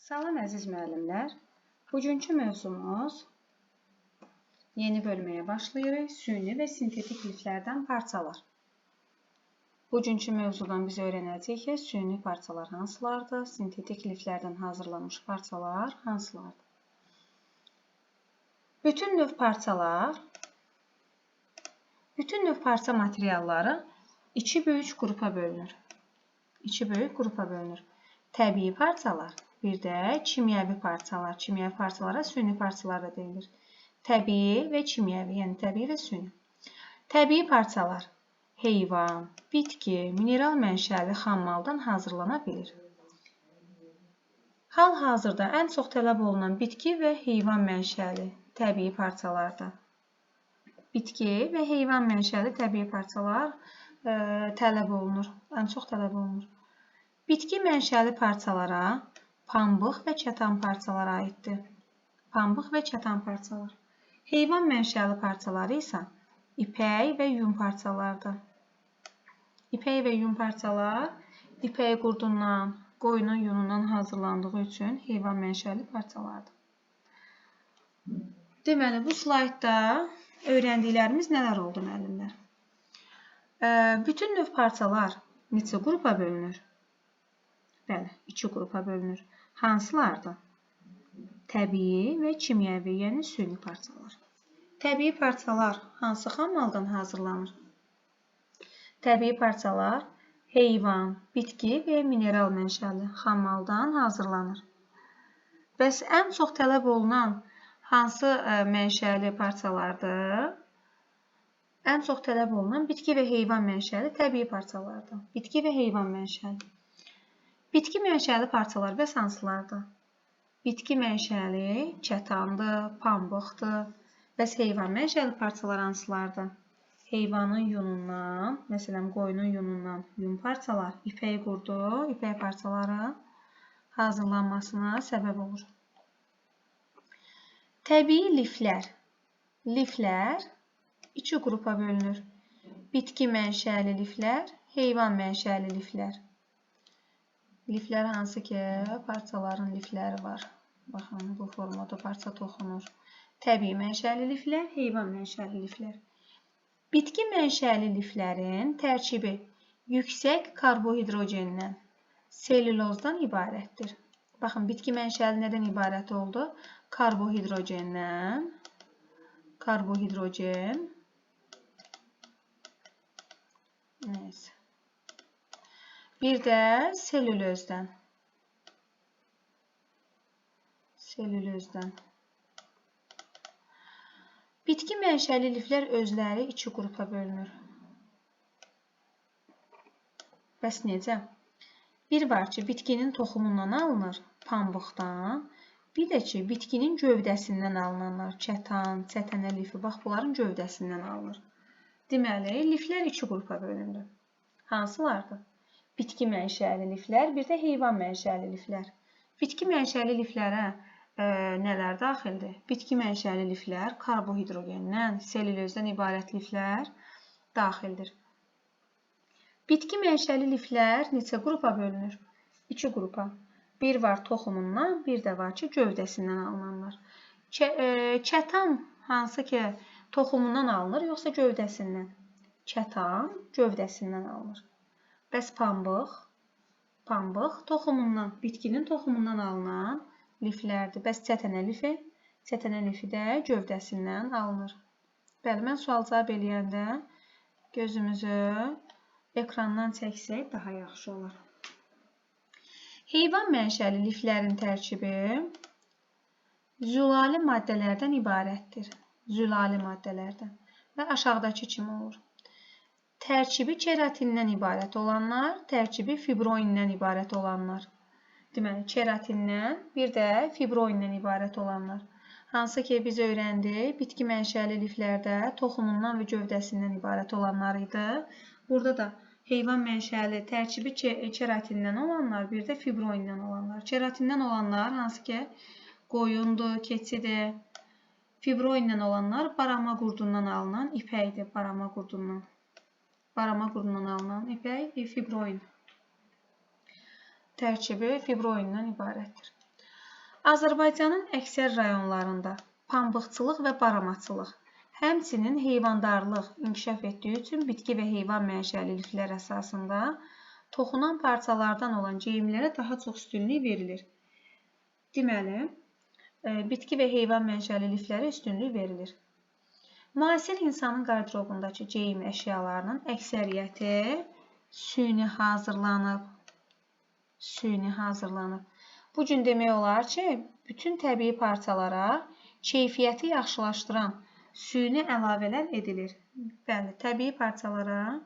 Salam əziz müəllimlər. Bugünkü mövzumuz yeni bölməyə başlayırıq. Süni və sintetik liflərdən parçalar. Bugünkü mövzudan biz öyrənəcəyik ki, süni parçalar hansılardır, sintetik liflərdən hazırlanmış parçalar hansılardır. Bütün növ parça materialları iki böyük qrupa bölünür. Təbii parçalar, bir də kimyəvi parçalar. Kimyəvi parçalara süni parçalar da deyilir. Təbii və kimyəvi, yəni təbii və süni. Təbii parçalar heyvan, bitki, mineral mənşəli xammaldan hazırlana bilir. Hal-hazırda ən çox tələb olunan bitki və heyvan mənşəli təbii parçalardır. Bitki və heyvan mənşəli təbii parçalar ən çox tələb olunur. Bitki mənşəli parçalara pambıq və kətan parçalar aiddir. Pambıq və kətan parçalar. Heyvan mənşəli parçaları isə ipək və yun parçalardır. İpək və yun parçalar ipək qurdundan, qoyunun yunundan hazırlandığı üçün heyvan mənşəli parçalardır. Deməli, bu slaydda öyrəndiklərimiz nələr oldu müəllimlər? Bütün növ parçalar neçə qrupa bölünür? Bəli, iki qrupa bölünür. Hansılardır? Təbii və kimyəvi, yəni süni parçalar. Təbii parçalar hansı xammaldan hazırlanır? Təbii parçalar heyvan, bitki və mineral mənşəli xammaldan hazırlanır. Bəs ən çox tələb olunan hansı mənşəli parçalardır? Ən çox tələb olunan bitki və heyvan mənşəli təbii parçalardır. Bitki və heyvan mənşəli. Bitki mənşəli parçalar bəs hansılardır? Bitki mənşəli kətandır, pambıqdır. Bəs heyvan mənşəli parçalar hansılardır? Heyvanın yunundan, məsələn qoyunun yunundan yun parçalar, ipək qurdu, ipək parçaları hazırlanmasına səbəb olur. Təbii liflər. Liflər iki qrupa bölünür. Bitki mənşəli liflər, heyvan mənşəli liflər. Liflər hansı ki, parçaların lifləri var. Baxın, bu formada parça toxunur. Təbii mənşəli liflər, heyvan mənşəli liflər. Bitki mənşəli liflərin tərkibi yüksək karbohidrogendən, selülozdan ibarətdir. Baxın, bitki mənşəli nədən ibarət oldu? Karbohidrogen, bir də selülozdan. Bitki mənşəli liflər özləri iki qrupa bölünür. Bəs necə? Bir var ki, bitkinin toxumundan alınır, pambıqdan. Bir də ki, bitkinin gövdəsindən alınanlar, kətan, çətənə lifi, bax, bunların gövdəsindən alınır. Deməli, liflər iki qrupa bölünür. Hansılardır? Bitki mənşəli liflər, bir də heyvan mənşəli liflər. Bitki mənşəli liflərə nələr daxildir? Bitki mənşəli liflər karbohidrogendən, selülozdan ibarət liflər daxildir. Bitki mənşəli liflər neçə qrupa bölünür? İki qrupa. Bir var toxumundan, bir də var ki, gövdəsindən alınanlar. Kətan hansı ki, toxumundan alınır, yoxsa gövdəsindən? Kətan gövdəsindən alınır. Bəs pambıq? Pambıq toxumundan, bitkinin toxumundan alınan liflərdir. Bəs çətənə lifi? Çətənə lifi də gövdəsindən alınır. Bəli, mən sual cavab eləyəndə gözümüzü ekrandan çəksək daha yaxşı olar. Heyvan mənşəli liflərin tərkibi zülali maddələrdən ibarətdir. Zülali maddələrdən və aşağıdakı kimi olur. Tərkibi keratindən ibarət olanlar, tərkibi fibroindən ibarət olanlar. Deməli, keratindən, bir də fibroindən ibarət olanlar. Hansı ki, biz öyrəndik, bitki mənşəli liflərdə toxumundan və gövdəsindən ibarət olanlar idi. Burada da heyvan mənşəli tərkibi keratindən olanlar, bir də fibroindən olanlar. Keratindən olanlar hansı ki, qoyundur, keçidir. Fibroindən olanlar barama qurdundan alınan ipəkdir, barama qurdundan alınan ipək fibroin. Tərkibi fibroindən ibarətdir. Azərbaycanın əksər rayonlarında pambıqçılıq və baramaçılıq, həmçinin heyvandarlıq inkişaf etdiyi üçün bitki və heyvan mənşəli liflər əsasında toxunan parçalardan olan geyimlərə daha çox üstünlük verilir. Deməli, bitki və heyvan mənşəli liflərə üstünlük verilir. Müasir insanın qarderobundakı geyim əşyalarının əksəriyyəti süni hazırlanıb. Bu gün demək olar ki, bütün təbii parçalara keyfiyyəti yaxşılaşdıran süni əlavələr edilir. Bəli, təbii parçalara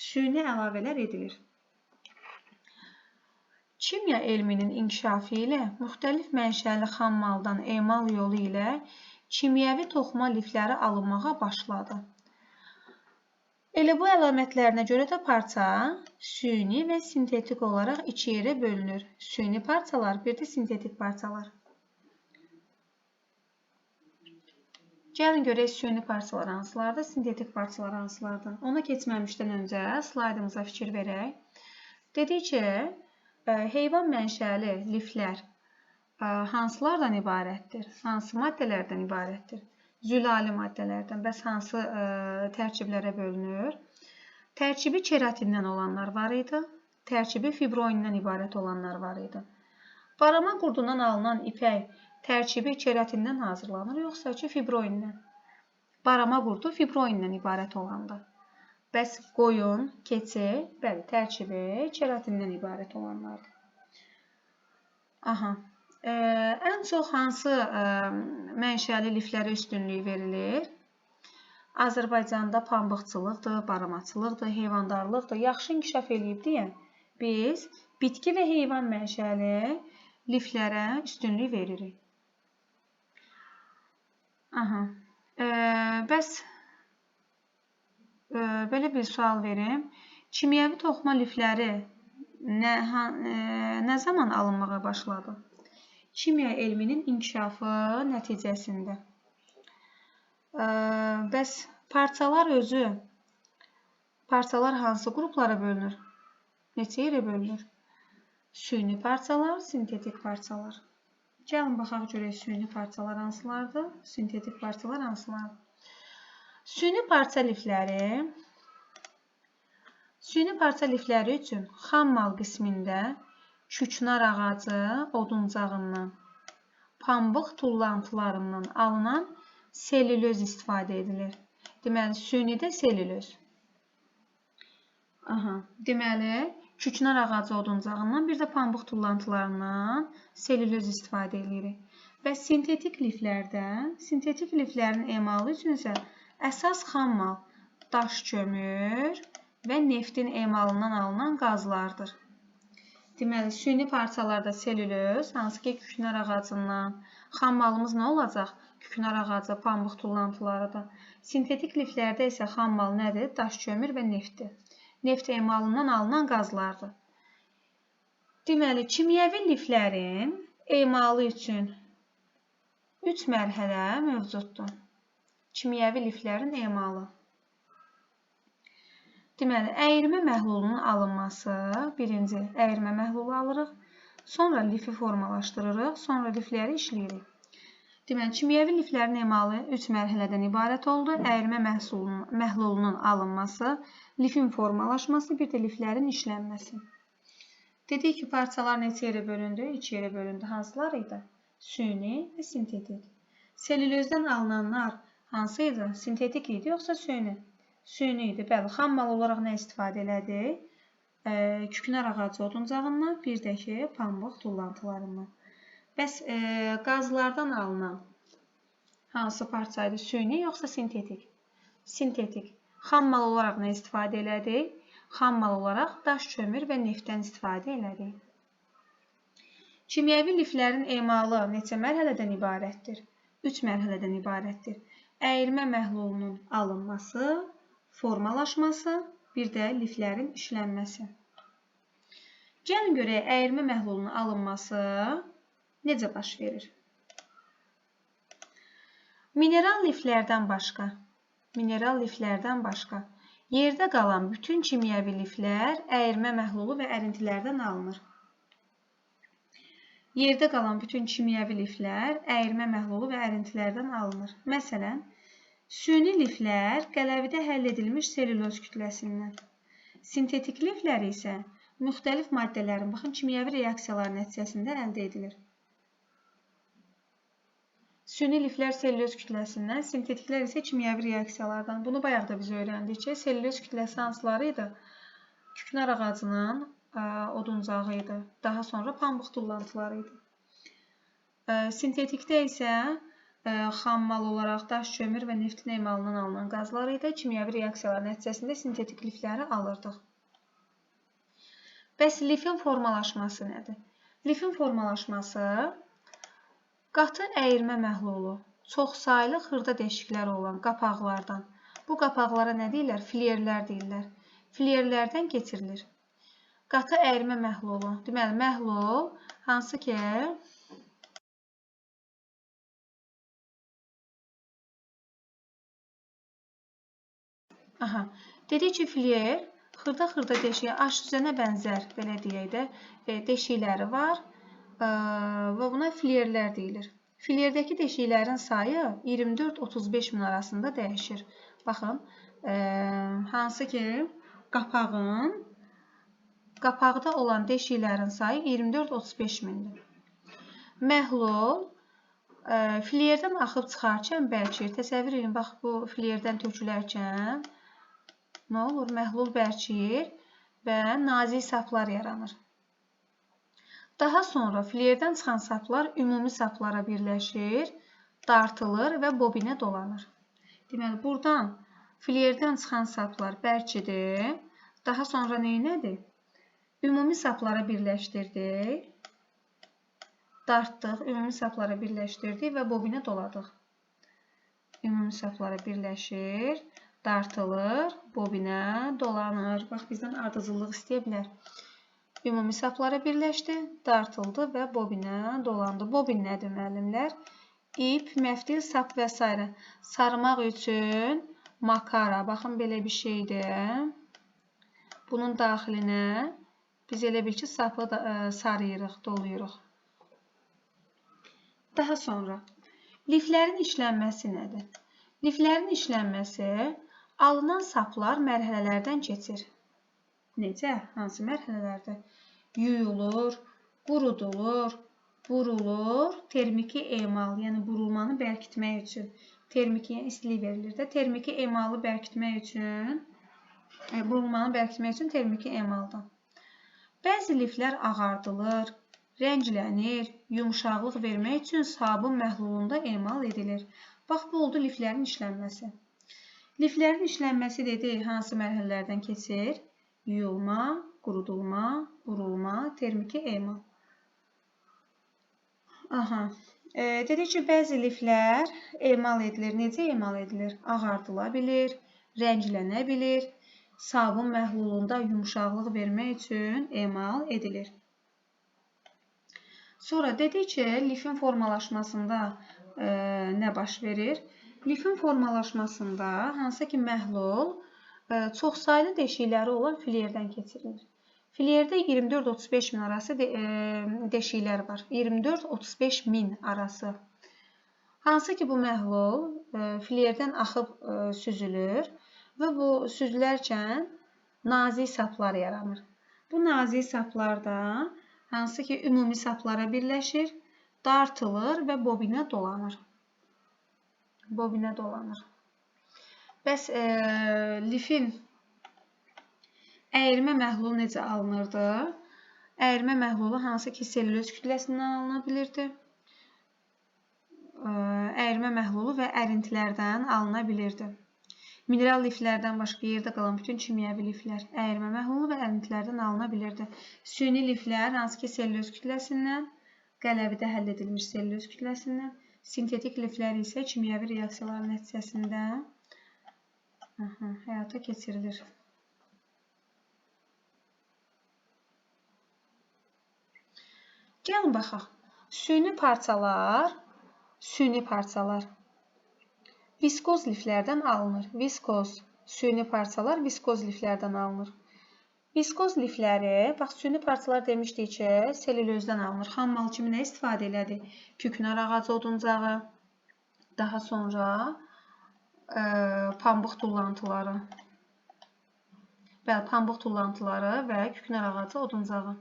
süni əlavələr edilir. Kimya elminin inkişafı ilə müxtəlif mənşəli xammaldan emal yolu ilə kimyəvi toxuma lifləri alınmağa başladı. Elə bu əlamətlərinə görə də parça süni və sintetik olaraq iki yerə bölünür. Süni parçalar, bir də sintetik parçalar. Gəlin görək süni parçalar hansılardır, sintetik parçalar hansılardır. Ona keçməmişdən öncə slaydımıza fikir verək. Dedik ki, heyvan mənşəli liflər hansılardan ibarətdir? Hansı maddələrdən ibarətdir? Zülali maddələrdən. Bəs hansı tərkiblərə bölünür? Tərkibi keratindən olanlar var idi. Tərkibi fibronindən ibarət olanlar var idi. Barama qurdundan alınan ipək tərkibi keratindən hazırlanır, yoxsa ki fibronindən? Barama qurdu fibronindən ibarət olanda. Bəs qoyun, keçi, bəli, tərkibi keratindən ibarət olanlardır. Ən çox hansı mənşəli liflərə üstünlük verilir? Azərbaycanda pambıqçılıqdır, baramaçılıqdır, heyvandarlıqdır. Yaxşı inkişaf edib deyə biz bitki və heyvan mənşəli liflərə üstünlük veririk. Bəs belə bir sual verim. Kimyəvi toxuma lifləri nə zaman alınmağa başladı? Kimya elminin inkişafı nəticəsində. Bəs parçalar hansı qruplara bölünür? Neçə yerə bölünür? Süni parçalar, sintetik parçalar. Gəlin baxaq görək süni parçalar hansılardır, sintetik parçalar hansılardır. Süni parça lifləri üçün xammal qismində küknar ağacı oduncağından, pambıq tullantılarından alınan selüloz istifadə edilir. Deməli, sünidə selüloz. Deməli, küknar ağacı oduncağından, bir də pambıq tullantılarından selüloz istifadə edirik. Və sintetik liflərin emalı üçün isə əsas xammal daş kömür və neftin emalından alınan qazlardır. Deməli, süni parçalarda selüloz, hansı ki küknar ağacından, xammalımız nə olacaq? Küknar ağacı, pambıq tullantılarıdır. Sintetik liflərdə isə xammal nədir? Daş kömür və neftdir. Neft emalından alınan qazlardır. Deməli, kimyəvi liflərin emalı üçün 3 mərhələ mövcuddur. Kimyəvi liflərin emalı. Deməli, əyirmə məhlulunun alınması, birinci əyirmə məhlulu alırıq, sonra lifi formalaşdırırıq, sonra lifləri işləyirik. Deməli, kimyəvi liflərin emalı 3 mərhələdən ibarət oldu. Əyirmə məhlulunun alınması, lifin formalaşması, bir də liflərin işlənməsi. Dedik ki, parçalar neçə yerə bölündü? 2 yerə bölündü. Hansılar idi? Süni və sintetik. Selülozdan alınanlar hansı idi? Sintetik idi, yoxsa süni? Süni idi. Bəli, xammal olaraq nə istifadə elədik? Küknar ağacı oduncağından, bir də ki, pambıq tullantılarından. Bəs qazlardan alınan hansı parçaydı? Süni, yoxsa sintetik? Sintetik. Xammal olaraq nə istifadə elədik? Xammal olaraq daş kömür və neftdən istifadə elədik. Kimyəvi liflərin emalı neçə mərhələdən ibarətdir? 3 mərhələdən ibarətdir. Əyirmə məhlulunun alınması, formalaşması, bir də liflərin işlənməsi. Gəlin görək, əyirmə məhlulunun alınması necə baş verir? Mineral liflərdən başqa yerdə qalan bütün kimyəvi liflər əyirmə məhlulu və ərintilərdən alınır. Yerdə qalan bütün kimyəvi liflər əyirmə məhlulu və ərintilərdən alınır. Məsələn, süni liflər qələvidə həll edilmiş selüloz kütləsindən, sintetik liflər isə müxtəlif maddələrin, baxın, kimyəvi reaksiyalar nəticəsində əldə edilir. Süni liflər selüloz kütləsindən, sintetiklər isə kimyəvi reaksiyalardan. Bunu bayaq da biz öyrəndik ki, selüloz kütləsi hansıları idi? Küknar ağacının oduncağı idi. Daha sonra pambıq tullantıları idi. Sintetikdə isə xammal olaraq daş, kömür və neftin emalından alınan qazlar idi. Kimyəvi reaksiyalar nəticəsində sintetik lifləri alırdıq. Bəs lifin formalaşması nədir? Lifin formalaşması qatı əyirmə məhlulu, çoxsaylı xırda deşikləri olan qapaqlardan. Bu qapaqlara nə deyirlər? Filierlər deyirlər. Filierlərdən keçirilir. Qatı əyirmə məhlulu. Deməli, məhlul hansı ki dedik ki, filier xırda deşiyə, aş düzənə bənzər, belə deyək də, deşikləri var və buna filierlər deyilir. Filierdəki deşiklərin sayı 24-35 min arasında dəyişir. Baxın, hansı ki, qapaqda olan deşiklərin sayı 24-35 mindir. Məhlul filierdən axıb çıxarkən bərkir. Təsəvvür edin, bax, bu filierdən tökülərkən nə olur? Məhlul bərkir və nazik saplar yaranır. Daha sonra filierdən çıxan saplar ümumi saplara birləşir, dartılır və bobinə dolanır. Deməli, buradan filierdən çıxan saplar bərkidir. Daha sonra neynədir? Ümumi saplara birləşdirdik, dartdıq, ümumi saplara birləşdirdik və bobinə doladıq. Ümumi saplara birləşir, dartılır, bobinə dolanır. Bax, bizdən ardıcıllıq istəyə bilər. Ümumi saplara birləşdi, dartıldı və bobinə dolandı. Bobin nədir, müəllimlər? İp, məftil, sap və s. Sarmaq üçün makara. Baxın, belə bir şeydir. Bunun daxilinə biz elə bil ki, sapı sarıyırıq, doluyuruq. Daha sonra, liflərin işlənməsi nədir? Liflərin işlənməsi alınan saplar mərhələlərdən keçir. Necə? Hansı mərhələlərdə? Yuyulur, qurudulur, burulur, termiki emal, yəni burulmanı bərkitmək üçün. Termiki, yəni istilik verilir də. Termiki emalı bərkitmək üçün, burulmanı bərkitmək üçün termiki emaldan. Bəzi liflər ağardılır, rənglənir, yumşaqlıq vermək üçün sabun məhlulunda emal edilir. Bax, bu oldu liflərin işlənməsi. Liflərin işlənməsi dedik, hansı mərhələlərdən keçir? Yuyulma, qurudulma, burulma, termiki emal. Dedik ki, bəzi liflər emal edilir. Necə emal edilir? Ağardıla bilir, rənglənə bilir, sabun məhlulunda yumşaqlıq vermək üçün emal edilir. Sonra dedik ki, lifin formalaşmasında nə baş verir? Lifin formalaşmasında hansı ki məhlul çoxsaylı deşikləri olan filierdən keçirilir. Filierdə 24-35 min arası deşiklər var. 24-35 min arası. Hansı ki bu məhlul filierdən axıb süzülür və bu süzülərkən nazik saplar yaranır. Bu nazik saplar da hansı ki ümumi saplara birləşir, dartılır və bobinə dolanır. Bobinə dolanır. Bəs lifin əyirmə məhlulu necə alınırdı? Əyirmə məhlulu hansı ki selüloz kütləsindən alına bilirdi. Əyirmə məhlulu və ərintilərdən alına bilirdi. Mineral liflərdən başqa yerdə qalan bütün kimyəvi liflər əyirmə məhlulu və ərintilərdən alına bilirdi. Süni liflər hansı ki selüloz kütləsindən, qələvidə həll edilmiş selüloz kütləsindən, sintetik liflər isə kimyəvi reaksiyalar nəticəsində həyata keçirilir. Gəlin baxaq. Süni parçalar viskoz liflərdən alınır. Viskoz, süni parçalar viskoz liflərdən alınır. Viskoz lifləri, bax, süni parçalar demişdik ki, selülözdən alınır. Xam mal kimi nə istifadə elədi? Küknar ağacı oduncağı, daha sonra pambıq tullantıları. Bəli, pambıq tullantıları və küknar ağacı oduncağı.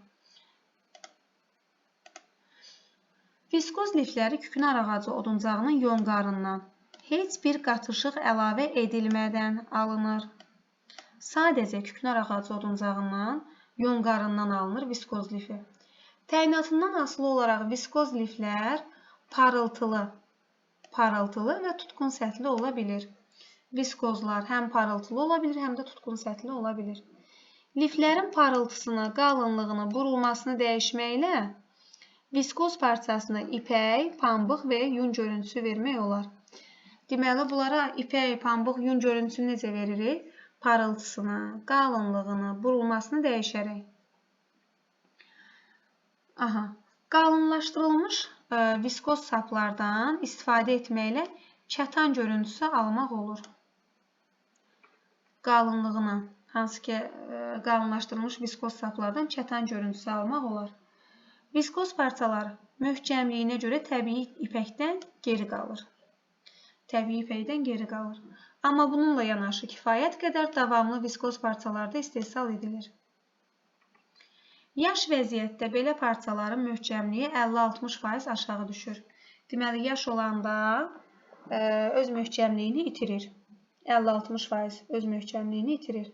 Viskoz lifləri küknar ağacı oduncağının yonqarından heç bir qatışıq əlavə edilmədən alınır. Sadəcə küknar ağacı oduncağından, yonqarından alınır viskoz lifi. Təyinatından asılı olaraq viskoz liflər parıltılı və tutqun səthli ola bilir. Viskozlar həm parıltılı ola bilir, həm də tutqun səthli ola bilir. Liflərin parıltısına, qalınlığına, burulmasını dəyişməklə viskoz parçasına ipək, pambıq və yun görüntüsü vermək olar. Deməli, bunlara ipək, pambıq, yun görüntüsünü necə veririk? Parıltısını, qalınlığını, burulmasını dəyişərək. Qalınlaşdırılmış viskoz saplardan istifadə etməklə kətan görüntüsü almaq olur. Qalınlığını, hansı ki, qalınlaşdırılmış viskoz saplardan kətan görüntüsü almaq olar. Viskoz parçaları möhkəmliyinə görə təbii ipəkdən geri qalır. Amma bununla yanaşı kifayət qədər davamlı viskoz parçalarda istehsal edilir. Yaş vəziyyətdə belə parçaların möhkəmliyi 50-60% aşağı düşür. Deməli, yaş olanda öz möhkəmliyini itirir. 50-60% öz möhkəmliyini itirir.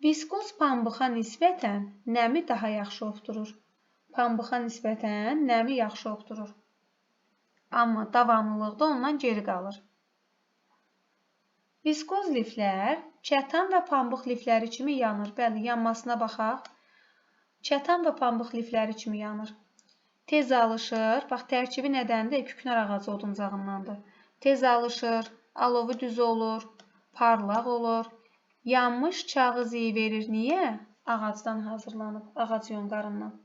Viskoz pambığa nisbətən nəmi daha yaxşı obturur. Pambığa nisbətən nəmi yaxşı obturur. Amma davamlılıqda ondan geri qalır. Viskoz liflər kətan və pambıq lifləri kimi yanır. Bəli, yanmasına baxaq. Kətan və pambıq lifləri kimi yanır. Tez alışır. Bax, tərkibi nədəndir? Küknar ağacı oduncağındandır. Tez alışır, alovu düz olur, parlaq olur. Yanmış kağız iyi verir. Niyə? Ağacdan hazırlanıb, ağac yonqarından.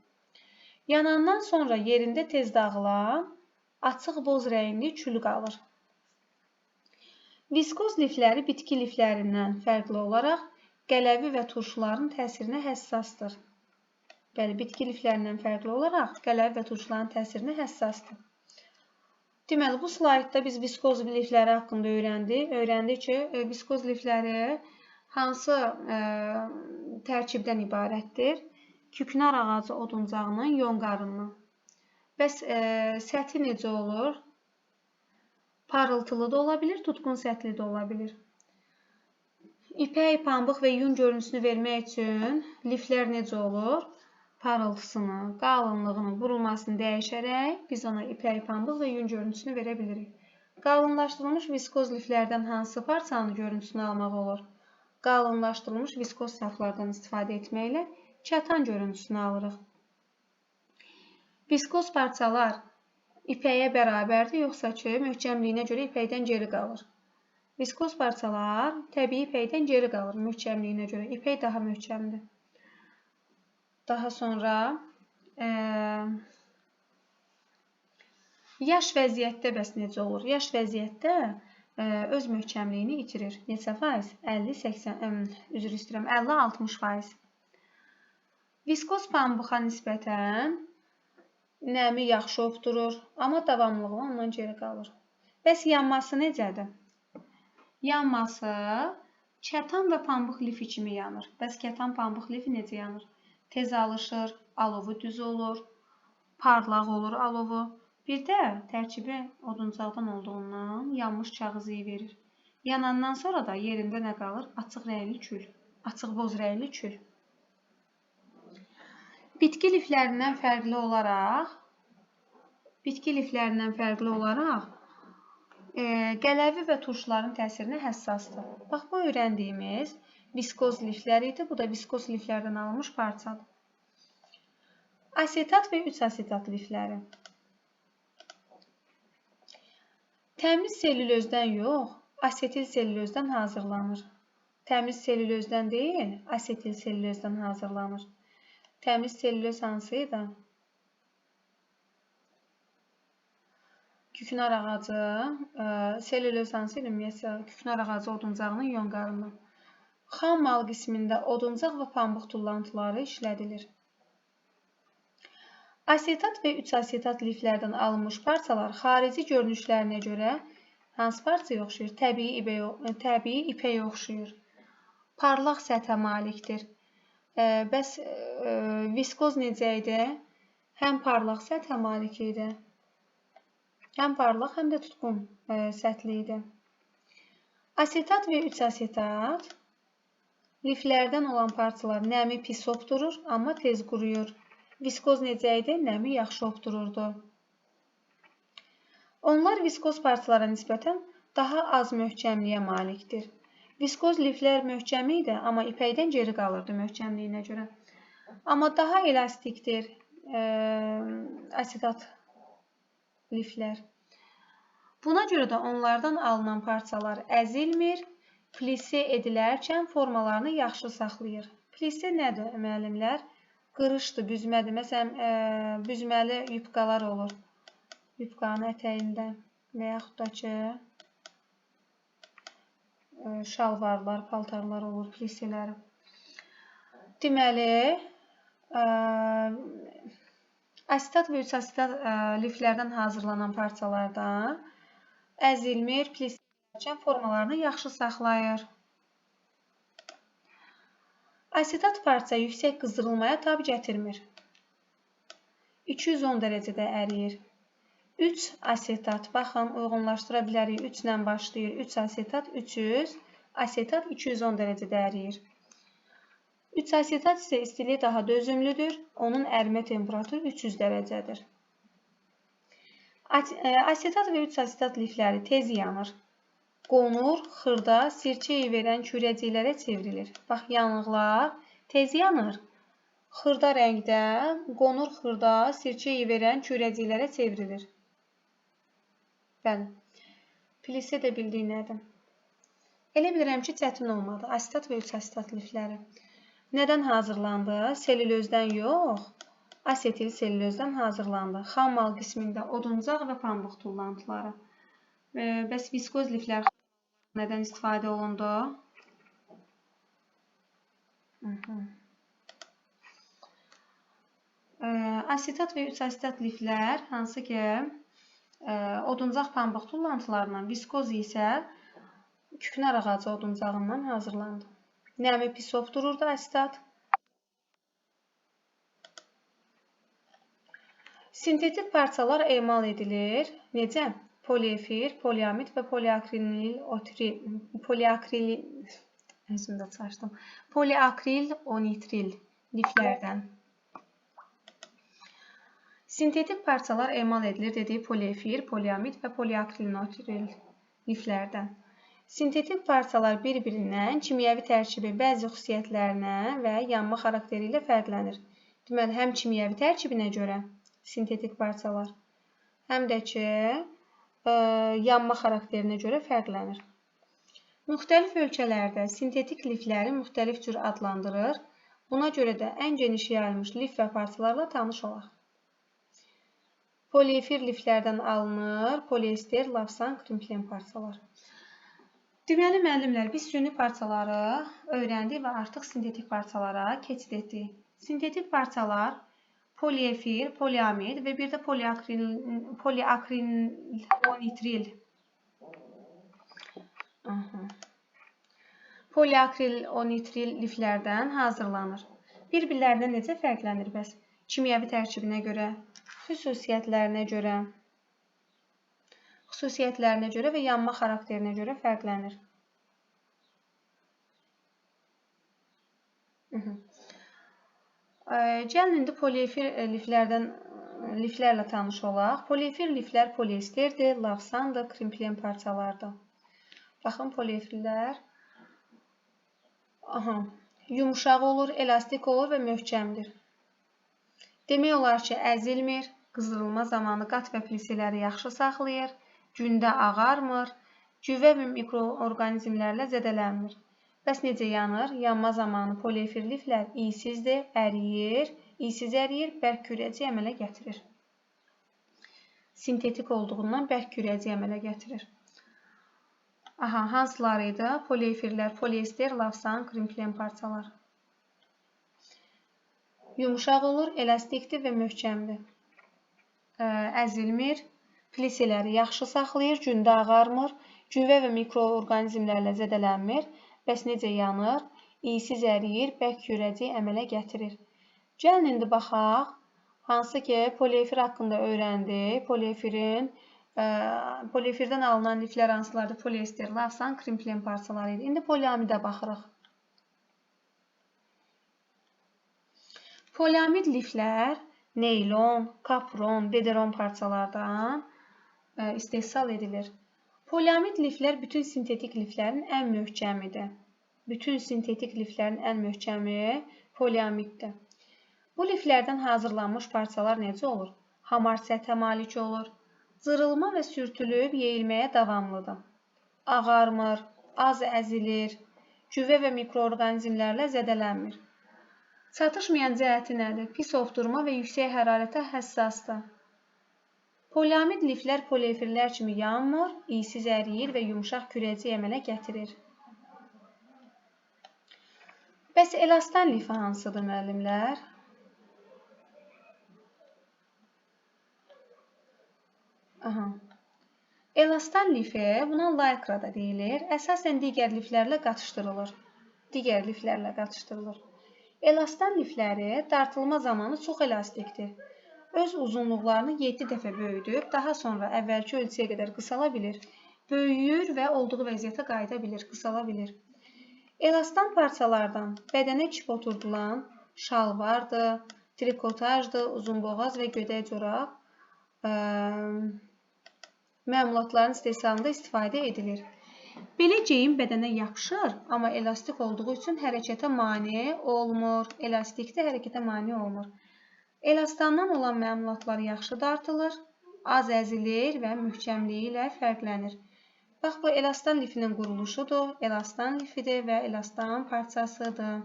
Yanandan sonra yerində tez dağılan açıq boz rəngli kül qalır. Viskoz lifləri bitki liflərindən fərqli olaraq qələvi və turşuların təsirinə həssasdır. Bəli, bitki liflərindən fərqli olaraq qələvi və turşuların təsirinə həssasdır. Deməli, bu slaydda biz viskoz lifləri haqqında öyrəndik. Öyrəndik ki, viskoz lifləri hansı tərkibdən ibarətdir? Küknar ağacı oduncağının yonqarından. Bəs səthi necə olur? Parıltılı da ola bilir, tutqun səthli də ola bilir. İpək, pambıq və yun görüntüsünü vermək üçün liflər necə olur? Parıltısını, qalınlığını, burulmasını dəyişərək biz ona ipək, pambıq və yun görüntüsünü verə bilirik. Qalınlaşdırılmış viskoz liflərdən hansı parçanın görüntüsünü almaq olur? Qalınlaşdırılmış viskoz saplardan istifadə etməklə kətan görüntüsünü alırıq. Viskoz parçalar ipəyə bərabərdir, yoxsa ki, möhkəmliyinə görə ipəkdən geri qalır. Viskoz parçalar təbii ipəkdən geri qalır, möhkəmliyinə görə. İpək daha möhkəmdir. Daha sonra yaş vəziyyətdə bəs necə olur? Yaş vəziyyətdə öz möhkəmliyini itirir. Neçə faiz? 50-60%. Viskoz pambığa nisbətən nəmi yaxşı obturur, amma davamlılığı ondan geri qalır. Bəs yanması necədir? Yanması kətan və pambıq lifi kimi yanır. Bəs kətan, pambıq lifi necə yanır? Tez alışır, alovu düz olur, parlaq olur alovu. Bir də tərkibi oduncaqdan olduğundan yanmış kağız iyi verir. Yanandan sonra da yerində nə qalır? Açıq rəngli kül, açıq boz rəngli kül. Bitki liflərindən fərqli olaraq qələvi və turşuların təsirinə həssasdır. Bax, bu öyrəndiyimiz viskoz lifləri idi. Bu da viskoz liflərdən alınmış parçadır. Asetat və 3-asetat lifləri. Təmiz selülözdən yox, asetil selülözdən hazırlanır. Təmiz selülözdən deyil, asetil selülözdən hazırlanır. Təmiz selülöz hansıydı? Küknar ağacı, selülöz hansıydı? Ümumiyyətlə, küknar ağacı oduncağının yonqarından. Xam mal qismində oduncaq və pambıq tullantıları işlədilir. Asetat və 3-asetat liflərdən alınmış parçalar xarici görünüşlərinə görə hansı parçaya oxşayır? Təbii ipəyə oxşayır. Parlaq səthə malikdir. Bəs viskoz necə idi? Həm parlaq səthə malik idi, həm parlaq, həm də tutqun səthli idi. Asetat və 3-asetat liflərdən olan parçalar nəmi pis obturur, amma tez quruyur. Viskoz necə idi? Nəmi yaxşı obtururdu. Onlar viskoz parçalara nisbətən daha az möhkəmliyə malikdir. Viskoz liflər möhkəm idi, amma ipəkdən geri qalırdı möhkəmliyinə görə. Amma daha elastikdir asetat liflər. Buna görə də onlardan alınan parçalar əzilmir, plise edilərkən formalarını yaxşı saxlayır. Plise nədir, müəllimlər? Qırışdır, büzmədir. Məsələn, büzməli yubqalar olur. Yubqanın ətəyində və yaxud da ki, şalvarlar, paltarlar olur, pliseləri. Deməli, asetat və 3-asetat liflərdən hazırlanan parçalardan əzilmir, plise edilərkən formalarını yaxşı saxlayır. Asetat parça yüksək qızdırılmaya tab gətirmir. 210 dərəcədə əriyir. 3 asetat, baxın, uyğunlaşdıra bilərik. 3 ilə başlayır. 3 asetat, 300. Asetat 210 dərəcədə əriyir. 3 asetat isə istiliyə daha dözümlüdür. Onun ərimə temperaturu 300 dərəcədir. Asetat və 3 asetat lifləri tez yanır. Qonur, xırda, sirkəyi verən kürəciklərə çevrilir. Bax, yanıqlar tez yanır. Xırda rəngdə, qonur, xırda, sirkəyi verən kürəciklərə çevrilir. Bəli. Plise də bildiyi nədir? Elə bilirəm ki, çətin olmadı. Asetat və 3-asetat lifləri. Nədən hazırlandı? Selülözdən yox, asetil selülözdən hazırlandı. Xam mal qismində oduncaq və pambıq tullantıları. Bəs viskoz liflər nədən istifadə olundu? Asetat və 3-asetat liflər hansı ki, oduncaq pambıq tullantılarından, viskoz isə küknar ağacı oduncağından hazırlandı. Nəmi pis obtururdu asetat? Sintetik parçalar emal edilir. Necə? Poliefir, poliamid və poliakril onitril liflərdən. Sintetik parçalar emal edilir dediyi poliefir, poliamid və poliakril onitril liflərdən. Sintetik parçalar bir-birindən kimyəvi tərkibi, bəzi xüsusiyyətlərinə və yanma xarakteri ilə fərqlənir. Deməli, həm kimyəvi tərkibinə görə sintetik parçalar, həm də ki, yanma xarakterinə görə fərqlənir. Müxtəlif ölkələrdə sintetik lifləri müxtəlif cür adlandırır. Buna görə də ən geniş yayılmış lif və parçalarla tanış olaq. Poliefir liflərdən alınır, poliester, lavsan, krimplen parçalar. Deməli, müəllimlər, biz süni parçaları öyrəndik və artıq sintetik parçalara keçid etdik. Sintetik parçalar poliefir, poliamid və bir də poliakril onitril. Poliakril onitril liflərdən hazırlanır. Bir-birlərindən necə fərqlənir bəs? Kimyəvi tərkibinə görə, xüsusiyyətlərinə görə və yanma xarakterinə görə fərqlənir. Gəlin indi poliefir liflərlə tanış olaq. Poliefir liflər poliesterdir, lavsandır, krimplen parçalardır. Baxın, poliefirlər yumuşaq olur, elastik olur və möhkəmdir. Demək olar ki, əzilmir, qızdırılma zamanı qat və pliseləri yaxşı saxlayır, gündə ağarmır, cüvə və mikroorqanizmlərlə zədələnmir. Bəs necə yanır? Yanma zamanı poliefir liflər iysizdir, iysiz əriyir, bərk kürəcik əmələ gətirir. Sintetik olduğundan bərk kürəcik əmələ gətirir. Hansıları idi? Poliefirlər, poliester, lavsan, krimplen parçalar. Yumuşaq olur, elastikdir və möhkəmdir. Əzilmir, pliseləri yaxşı saxlayır, gündə ağarmır, cüvə və mikroorqanizmlərlə zədələnmir, bəs necə yanır, iysiz əriyir, bərk yürəcək əmələ gətirir. Gəlin indi baxaq, hansı ki poliefir haqqında öyrəndik. Poliefirdən alınan liflər hansılardır? Poliester, lavsan, krimplen parçaları idi. İndi poliamidə baxırıq. Poliamid liflər neylon, kapron, dederon parçalardan istehsal edilir. Poliamid liflər bütün sintetik liflərin ən möhkəmidir. Bütün sintetik liflərin ən möhkəmi poliamiddir. Bu liflərdən hazırlanmış parçalar necə olur? Hamar səthə malik olur. Zırılma və sürtülüb yeyilməyə davamlıdır. Ağarmır, az əzilir, cüvə və mikroorqanizmlərlə zədələnmir. Çatışmayan cəhəti nədir? Pis ovdurma və yüksək hərarətə həssasdır. Poliamid liflər poliefirlər kimi yanmır, iysiz əriyir və yumşaq kürəcək əmələ gətirir. Bəs elastan lifi hansıdır, müəllimlər? Elastan lifi, buna lycra da deyilir, əsasən digər liflərlə qatışdırılır. Elastan lifləri dartılma zamanı çox elastikdir. Öz uzunluqlarını 7 dəfə böyüdüb, daha sonra əvvəlki ölçüyə qədər qısala bilir. Böyüyür və olduğu vəziyyətə qayıda bilir, qısala bilir. Elastan parçalardan bədənə kip oturdulan şalvardır, trikotajdır, uzunboğaz və gödək corab məmulatların istehsalında istifadə edilir. Belə geyim bədənə yapışır, amma elastik olduğu üçün hərəkətə mane olmur. Elastikdə hərəkətə mane olmur. Elastandan olan məmulatlar yaxşı dartılır, az əzilir və möhkəmliyi ilə fərqlənir. Bax, bu elastan lifinin quruluşudur, elastan lifidir və elastan parçasıdır.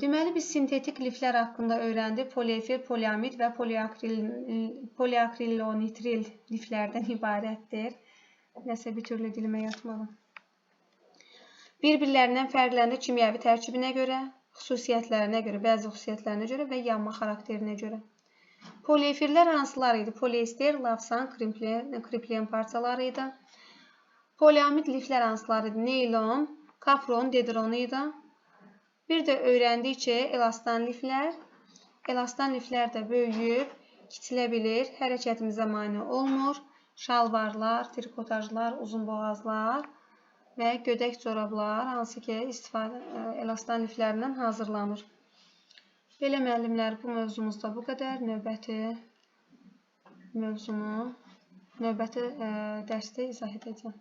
Deməli, biz sintetik liflər haqqında öyrəndik. Poliefir, poliamid və poliakrilonitril liflərdən ibarətdir. Nəsə bir türlü dilimə yatmadı. Bir-birlərindən fərqlənir kimyəvi tərkibinə görə, xüsusiyyətlərinə görə, bəzi xüsusiyyətlərinə görə və yanma xarakterinə görə. Poliefirlər hansılar idi? Poliester, lavsan, krimplen parçaları idi. Poliamid liflər hansılar idi? Neylon, kapron, dederon idi. Bir də öyrəndik ki, elastan liflər də böyüyüb, kiçilə bilir, hərəkətimizə mane olmur. Şalvarlar, trikotajlar, uzunboğazlar və gödək corablar, hansı ki, elastan liflərindən hazırlanır. Belə müəllimlər, bu mövzumuzda bu qədər. Növbəti dərsdə izah edəcəm.